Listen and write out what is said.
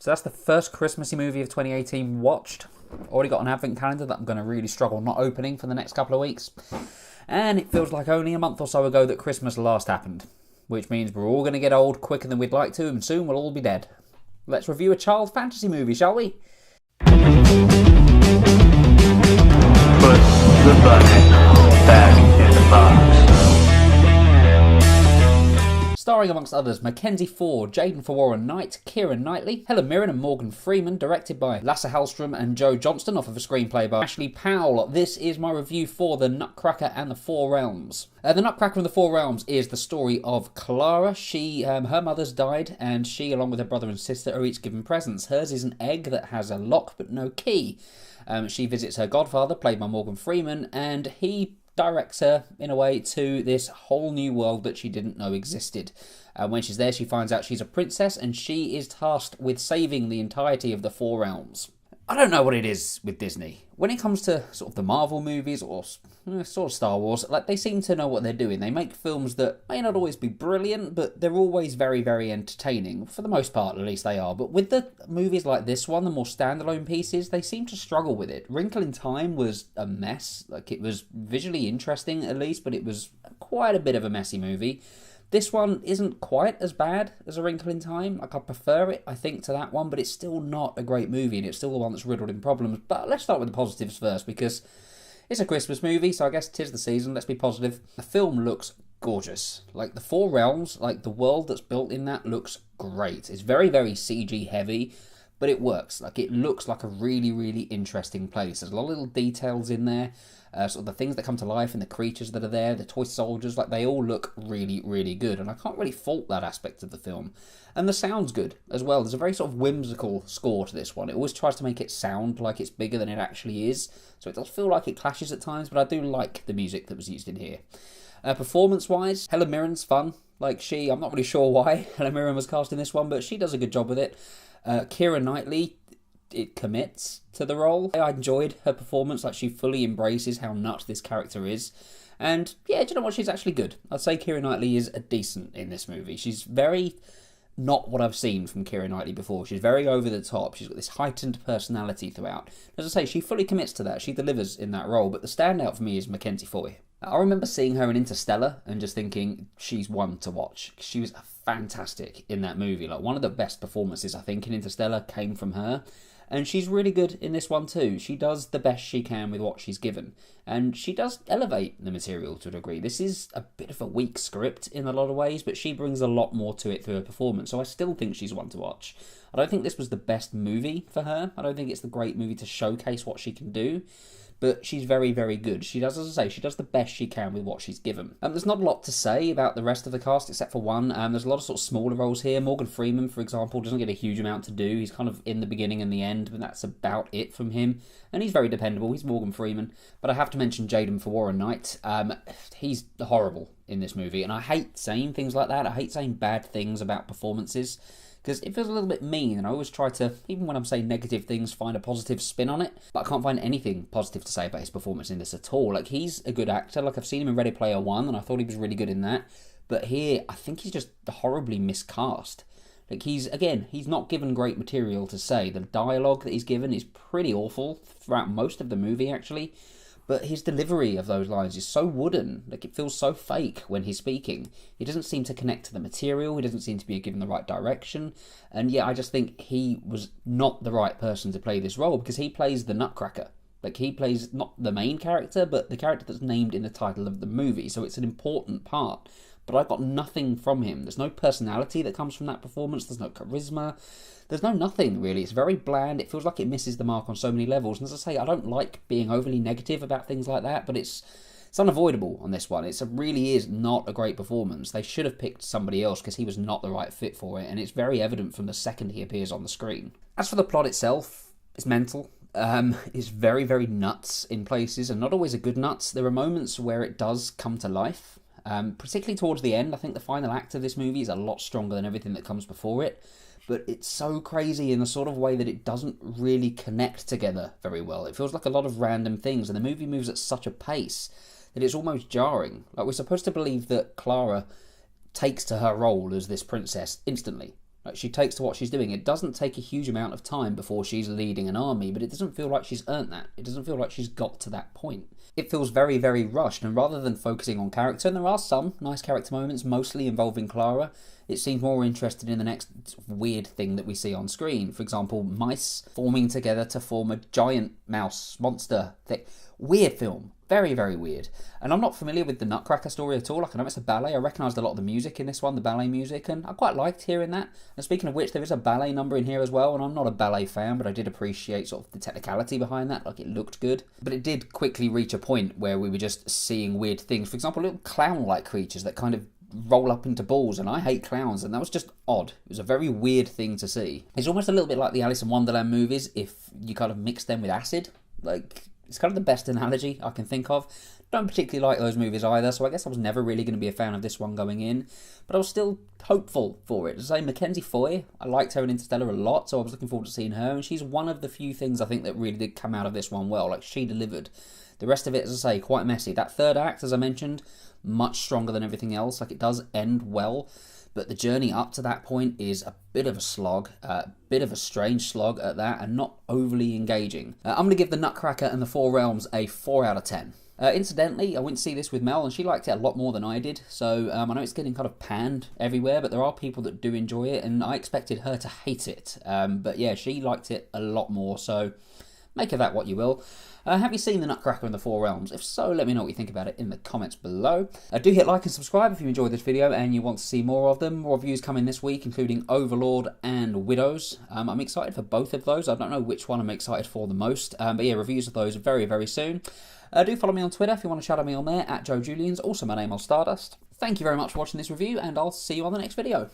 So that's the first Christmassy movie of 2018 watched. Already got an advent calendar that I'm going to really struggle not opening for the next couple of weeks. And it feels like only a month or so ago that Christmas last happened. Which means we're all going to get old quicker than we'd like to, and soon we'll all be dead. Let's review a child fantasy movie, shall we? Put the bunny back in the box. Starring amongst others Mackenzie Ford, Jaden Knight, Keira Knightley, Helen Mirren and Morgan Freeman, directed by Lasse Hallström and Joe Johnston, off of a screenplay by Ashley Powell. This is my review for The Nutcracker and the Four Realms. The Nutcracker and the Four Realms is the story of Clara. Her mother's died, and she, along with her brother and sister, are each given presents. Hers is an egg that has a lock but no key. She visits her godfather, played by Morgan Freeman, and he directs her, in a way, to this whole new world that she didn't know existed. When she's there, she finds out she's a princess, and she is tasked with saving the entirety of the Four Realms. I don't know what it is with Disney. When it comes to sort of the Marvel movies or sort of Star Wars, like, they seem to know what they're doing. They make films that may not always be brilliant, but they're always very, very entertaining. For the most part, at least they are. But with the movies like this one, the more standalone pieces, they seem to struggle with it. Wrinkle in Time was a mess. Like, it was visually interesting, at least, but it was quite a bit of a messy movie. This one isn't quite as bad as A Wrinkle in Time. Like, I prefer it, I think, to that one, but it's still not a great movie, and it's still the one that's riddled in problems. But let's start with the positives first, because it's a Christmas movie, so I guess 'tis the season, let's be positive. The film looks gorgeous. Like, the Four Realms, like, the world that's built in that looks great. It's very, very CG heavy, but it works. Like, it looks like a really, really interesting place. There's a lot of little details in there. Sort of the things that come to life and the creatures that are there, the toy soldiers, like, they all look really, really good. And I can't really fault that aspect of the film. And the sound's good as well. There's a very sort of whimsical score to this one. It always tries to make it sound like it's bigger than it actually is. So it does feel like it clashes at times, but I do like the music that was used in here. Performance-wise, Helen Mirren's fun. Like, I'm not really sure why Helen Mirren was cast in this one, but she does a good job with it. Keira Knightley, it commits to the role. I enjoyed her performance. Like, she fully embraces how nuts this character is. And yeah, do you know what? She's actually good. I'd say Keira Knightley is decent in this movie. She's very not what I've seen from Keira Knightley before. She's very over the top. She's got this heightened personality throughout. As I say, she fully commits to that. She delivers in that role. But the standout for me is Mackenzie Foy. I remember seeing her in Interstellar and just thinking she's one to watch. She was fantastic in that movie. Like, one of the best performances, I think, in Interstellar came from her. And she's really good in this one too. She does the best she can with what she's given. And she does elevate the material to a degree. This is a bit of a weak script in a lot of ways, but she brings a lot more to it through her performance. So I still think she's one to watch. I don't think this was the best movie for her. I don't think it's the great movie to showcase what she can do. But she's very, very good. She does, as I say, she does the best she can with what she's given. There's not a lot to say about the rest of the cast, except for one. There's a lot of sort of smaller roles here. Morgan Freeman, for example, doesn't get a huge amount to do. He's kind of in the beginning and the end, but that's about it from him. And he's very dependable. He's Morgan Freeman. But I have to mention Jaden Knight. He's horrible in this movie, and I hate saying things like that. I hate saying bad things about performances, because it feels a little bit mean, and I always try to, even when I'm saying negative things, find a positive spin on it. But I can't find anything positive to say about his performance in this at all. Like, he's a good actor. Like, I've seen him in Ready Player One, and I thought he was really good in that. But here, I think he's just horribly miscast. Like, he's not given great material to say. The dialogue that he's given is pretty awful throughout most of the movie, actually. But his delivery of those lines is so wooden. Like, it feels so fake when he's speaking. He doesn't seem to connect to the material. He doesn't seem to be given the right direction. And yeah, I just think he was not the right person to play this role, because he plays the Nutcracker. Like, he plays not the main character, but the character that's named in the title of the movie. So it's an important part. But I got nothing from him. There's no personality that comes from that performance. There's no charisma. There's no nothing, really. It's very bland. It feels like it misses the mark on so many levels. And as I say, I don't like being overly negative about things like that, but it's unavoidable on this one. It really is not a great performance. They should have picked somebody else, because he was not the right fit for it, and it's very evident from the second he appears on the screen. As for the plot itself, it's mental. It's very, very nuts in places, and not always a good nuts. There are moments where it does come to life. Particularly towards the end. I think the final act of this movie is a lot stronger than everything that comes before it. But it's so crazy in the sort of way that it doesn't really connect together very well. It feels like a lot of random things, and the movie moves at such a pace that it's almost jarring. Like, we're supposed to believe that Clara takes to her role as this princess instantly. Like, she takes to what she's doing. It doesn't take a huge amount of time before she's leading an army, but it doesn't feel like she's earned that. It doesn't feel like she's got to that point. It feels very, very rushed, and rather than focusing on character, and there are some nice character moments, mostly involving Clara, it seems more interested in the next weird thing that we see on screen. For example, mice forming together to form a giant mouse monster thing. Weird film. Very, very weird. And I'm not familiar with the Nutcracker story at all. Like, I know it's a ballet. I recognised a lot of the music in this one, the ballet music, and I quite liked hearing that. And speaking of which, there is a ballet number in here as well, and I'm not a ballet fan, but I did appreciate sort of the technicality behind that. Like, it looked good. But it did quickly reach a point where we were just seeing weird things. For example, little clown-like creatures that kind of roll up into balls, and I hate clowns, and that was just odd. It was a very weird thing to see. It's almost a little bit like the Alice in Wonderland movies if you kind of mix them with acid. Like, it's kind of the best analogy I can think of. Don't particularly like those movies either, so I guess I was never really going to be a fan of this one going in, but I was still hopeful for it. As I say, Mackenzie Foy, I liked her in Interstellar a lot, so I was looking forward to seeing her, and she's one of the few things I think that really did come out of this one well. Like, she delivered. The rest of it, as I say, quite messy. That third act, as I mentioned, much stronger than everything else. Like, it does end well, but the journey up to that point is a bit of a slog, a bit of a strange slog at that, and not overly engaging. I'm going to give The Nutcracker and the Four Realms a 4 out of 10. Incidentally, I went to see this with Mel, and she liked it a lot more than I did, so I know it's getting kind of panned everywhere, but there are people that do enjoy it, and I expected her to hate it. But yeah, she liked it a lot more, so make of that what you will. Have you seen The Nutcracker and the Four Realms? If so, let me know what you think about it in the comments below. Do hit like and subscribe if you enjoyed this video and you want to see more of them. More reviews coming this week, including Overlord and Widows. I'm excited for both of those. I don't know which one I'm excited for the most. But yeah, reviews of those very, very soon. Do follow me on Twitter if you want to shout at me on there, @JoeJulians. Also, my name is Stardust. Thank you very much for watching this review, and I'll see you on the next video.